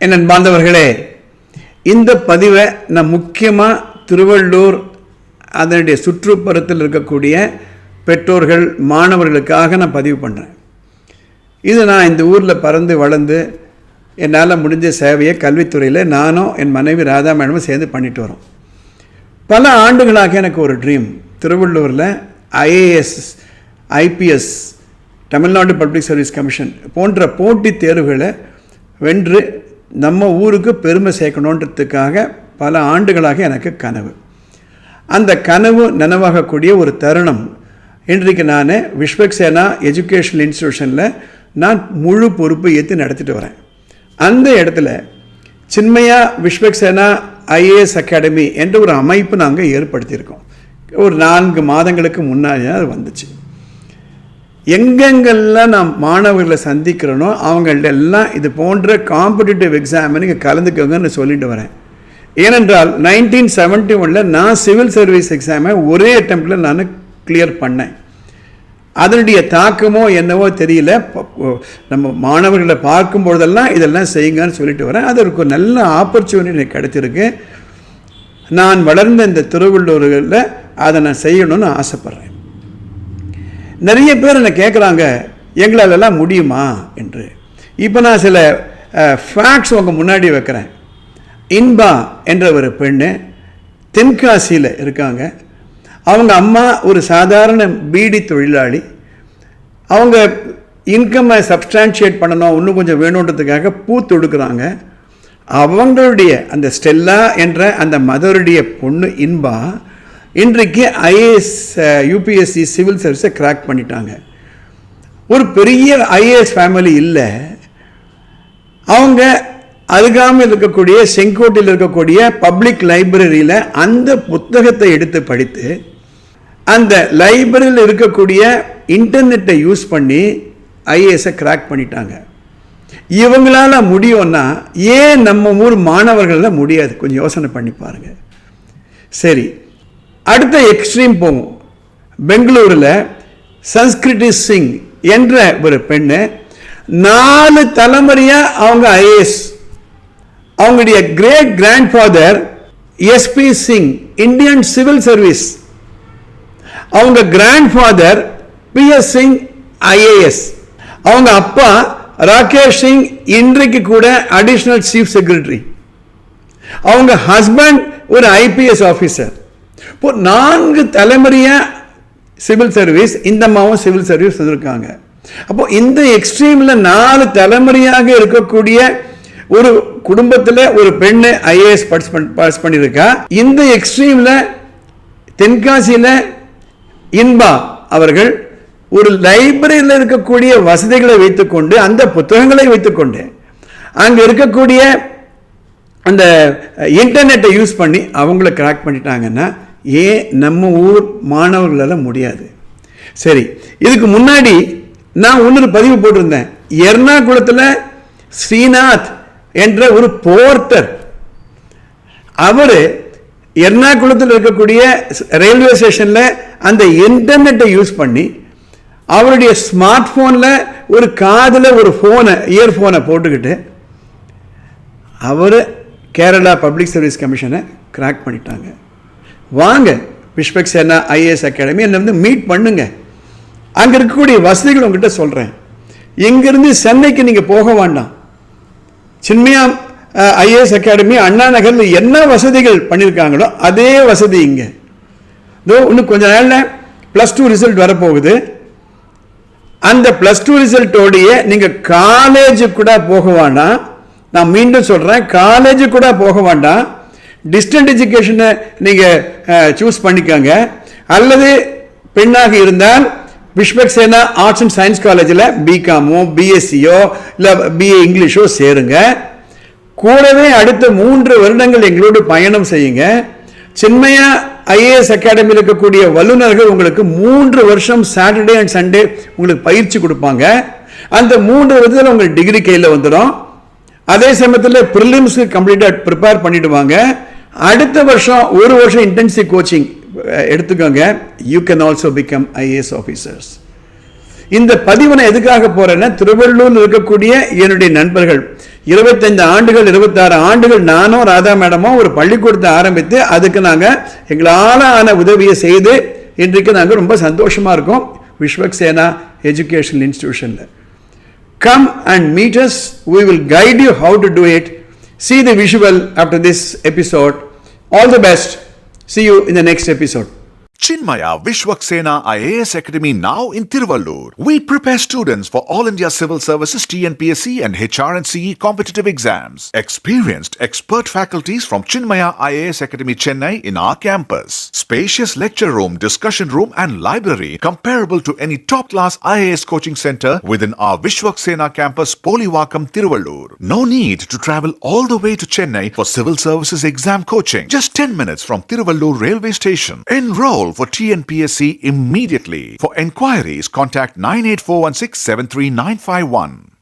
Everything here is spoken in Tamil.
என் அன்பார்ந்தவர்களே, இந்த பதிவை நான் முக்கியமாக திருவள்ளூர் அதனுடைய சுற்றுப்புறத்தில் இருக்கக்கூடிய பெற்றோர்கள் மாணவர்களுக்காக நான் பதிவு பண்ணுறேன். இது நான் இந்த ஊரில் பறந்து வளர்ந்து என்னால் முடிஞ்ச சேவையை கல்வித்துறையில் நானும் என் மனைவி ராதா மேடமும் சேர்ந்து பண்ணிட்டு வரோம். பல ஆண்டுகளாக எனக்கு ஒரு ட்ரீம், திருவள்ளூரில் IAS, IPS, Tamil Nadu public service commission போன்ற போட்டித் தேர்வுகளை வென்று நம்ம ஊருக்கு பெருமை சேர்க்கணுன்றதுக்காக பல ஆண்டுகளாக எனக்கு கனவு. அந்த கனவு நனவாகக்கூடிய ஒரு தருணம் இன்றைக்கு நான் விஸ்வக்சேனா எஜுகேஷனல் இன்ஸ்டிடியூஷனில் நான் முழு பொறுப்பு ஏற்று நடத்திட்டு வரேன். அந்த இடத்துல சின்மயா விஸ்வக்சேனா ஐஏஎஸ் அகாடமி என்ற ஒரு அமைப்பு நாங்கள் ஏற்படுத்தியிருக்கோம். ஒரு 4 மாதங்களுக்கு முன்னாடி அது வந்துச்சு. எங்கெங்கெல்லாம் நான் மாணவர்களை சந்திக்கிறேனோ அவங்கள்ட்ட எல்லாம் இது போன்ற காம்படிட்டிவ் எக்ஸாமை நீங்கள் கலந்துக்கோங்கன்னு சொல்லிட்டு வரேன். ஏனென்றால் 1971 நான் சிவில் சர்வீஸ் எக்ஸாமை ஒரே அட்டெம்ப்டில் நான் கிளியர் பண்ணேன். அதனுடைய தாக்கமோ என்னவோ தெரியல, நம்ம மாணவர்களை பார்க்கும்பொழுதெல்லாம் இதெல்லாம் செய்யுங்கன்னு சொல்லிட்டு வரேன். அது ஒரு நல்ல ஆப்பர்ச்சுனிட்டி எனக்கு கிடைச்சிருக்கு. நான் வளர்ந்த இந்த திருவள்ளூரில் அதை நான் செய்யணும்னு ஆசைப்பட்றேன். நிறைய பேர் என்னை கேட்குறாங்க, எங்களாலெல்லாம் முடியுமா என்று. இப்போ நான் சில ஃபேக்ட்ஸ் உங்கள் முன்னாடி வைக்கிறேன். இன்பா என்ற ஒரு பெண்ணு தென்காசியில் இருக்காங்க. அவங்க அம்மா ஒரு சாதாரண பீடி தொழிலாளி. அவங்க இன்கம்மை சப்ஸ்டான்ஷியேட் பண்ணணும், இன்னும் கொஞ்சம் வேணுன்றதுக்காக பூ தொடுக்குறாங்க. அவங்களுடைய அந்த ஸ்டெல்லா என்ற அந்த மதருடைய பொண்ணு இன்பா இன்றைக்கு ஐஏஎஸ் யூபிஎஸ்சி சிவில் சர்வீஸை கிராக் பண்ணிட்டாங்க. ஒரு பெரிய ஐஏஎஸ் ஃபேமிலி இல்லை. அவங்க அருகாமையில் இருக்கக்கூடிய செங்கோட்டையில் இருக்கக்கூடிய பப்ளிக் லைப்ரரியில் அந்த புத்தகத்தை எடுத்து படித்து அந்த லைப்ரரியில் இருக்கக்கூடிய இன்டர்நெட்டை யூஸ் பண்ணி ஐஏஎஸை கிராக் பண்ணிட்டாங்க. இவங்களால முடியும்னா ஏன் நம்ம ஊர் மாணவர்களால் முடியாது? கொஞ்சம் யோசனை பண்ணி பாருங்க. சரி, அடுத்த எக்ஸ்ட்ரீம் போவோம். பெங்களூரில் சன்ஸ்கிருதி சிங் என்ற ஒரு பெண்ணு 4 தலைமுறையாக அவங்க ஐஏஎஸ். அவங்களுடைய great grandfather SP Singh, Indian civil service. அவங்க grandfather BS Singh, IAS. அவங்க அப்பா ராகேஷ் சிங் இன்றைக்கு கூட அடிஷனல் சீஃப் செக்ரட்டரி. அவங்க ஹஸ்பண்ட் ஒரு ஐபிஎஸ் ஆஃபீஸர். இப்போ 4 தலைமுறையாக சிவில் சர்வீஸ், இந்த அம்மாவும் சிவில் சர்வீஸ் இருக்காங்க. அப்போ இந்த எக்ஸ்ட்ரீமில் 4 தலைமுறையாக இருக்கக்கூடிய ஒரு குடும்பத்தில் ஒரு பெண்ணு ஐஏஎஸ் பாஸ் பண்ணியிருக்கா. இந்த எக்ஸ்ட்ரீமில் தென்காசியில் இன்பா அவர்கள் ஒரு லைப்ரரியில் இருக்கக்கூடிய வசதிகளை வைத்துக்கொண்டு, அந்த புத்தகங்களை வைத்துக்கொண்டு, அங்கே இருக்கக்கூடிய அந்த இன்டர்நெட்டை யூஸ் பண்ணி அவங்கள கிராக் பண்ணிட்டாங்கன்னா ஏன் நம்ம ஊர் மாணவர்களால் முடியாது? சரி, இதுக்கு முன்னாடி நான் இன்னொரு பதிவு போட்டிருந்தேன். எர்ணாகுளத்தில் ஸ்ரீநாத் என்ற ஒரு போர்ட்டர், அவர் எர்ணாகுளத்தில் இருக்கக்கூடிய ரயில்வே ஸ்டேஷனில் அந்த இன்டர்நெட்டை யூஸ் பண்ணி அவருடைய ஸ்மார்ட் ஃபோனில் ஒரு காதில் ஒரு ஃபோனை, இயர்ஃபோனை போட்டுக்கிட்டு அவர் கேரளா பப்ளிக் சர்வீஸ் கமிஷனை கிராக் பண்ணிட்டாங்க. வாங்க விஸ்வக்சேனா ஐஏஎஸ் அகாடமி என்னை வந்து மீட் பண்ணுங்க. அங்கே இருக்கக்கூடிய வசதிகள் உங்ககிட்ட சொல்கிறேன். இங்கிருந்து சென்னைக்கு நீங்கள் போக வேண்டாம். சின்மயா ஐஏஎஸ் அகாடமி அண்ணா நகரில் என்ன வசதிகள் பண்ணியிருக்காங்களோ அதே வசதி இங்கே. இதோ இன்னும் கொஞ்ச நாளில் +2 ரிசல்ட் வரப்போகுது. அந்த +2 ரிசல்ட்டோடைய நீங்கள் காலேஜு கூட போக வேண்டாம். நான் மீண்டும் சொல்கிறேன், காலேஜு கூட போக வேண்டாம். டிஸ்டன்ட் எஜுகேஷனை நீங்கள் சூஸ் பண்ணிக்கோங்க. அல்லது பெண்ணாக இருந்தால் விஸ்வக்சேனா ஆர்ட்ஸ் அண்ட் சயின்ஸ் காலேஜில் பிகாமோ பிஎஸ்சியோ இல்லை பிஏ இங்கிலீஷோ சேருங்க. கூடவே அடுத்த 3 வருடங்கள் எங்களோடு பயணம் செய்யுங்க. சின்மயா ஐஏஎஸ் அகாடமியில் இருக்கக்கூடிய வல்லுநர்கள் உங்களுக்கு 3 வருஷம் சாட்டர்டே அண்ட் சண்டே உங்களுக்கு பயிற்சி கொடுப்பாங்க. அந்த 3 வருடத்தில் உங்களுக்கு டிகிரி கையில் வந்துடும். அதே சமயத்தில் ப்ரிலிம்ஸ்க்கு கம்ப்ளீட்டாக ப்ரிப்பேர் பண்ணிடுவாங்க. அடுத்த வருஷம் 1 வருஷம் இன்டென்சிவ் கோச்சிங் எடுத்துக்கோங்க. You can also become IAS officers. இந்த பதிவு நான் எதுக்காக போறேன்னா, திருவள்ளூரில் இருக்கக்கூடிய என்னுடைய நண்பர்கள் 25 ஆண்டுகள் 26 ஆண்டுகள் நானும் ராதா மேடமும் ஒரு பள்ளிக்கூடத்தை ஆரம்பித்து அதுக்கு நாங்கள் எங்களால் ஆன உதவியை செய்து இன்றைக்கு நாங்கள் ரொம்ப சந்தோஷமாக இருக்கோம் விஸ்வக்சேனா எஜுகேஷனல் இன்ஸ்டிடியூஷனில். Come and meet us. We will guide you how to do it. See the visual after this episode. All the best. See you in the next episode. Chinmaya Vishwaksena IAS Academy now in Tiruvallur. We prepare students for All India Civil Services TNPSC and HR and CE competitive exams. Experienced expert faculties from Chinmaya IAS Academy Chennai in our campus. Spacious lecture room, discussion room and library comparable to any top-class IAS coaching center within our Vishwaksena campus Polivakam Tiruvallur. No need to travel all the way to Chennai for Civil Services exam coaching. Just 10 minutes from Tiruvallur railway station. Enroll for TNPSC immediately. For enquiries, contact 98416 73951.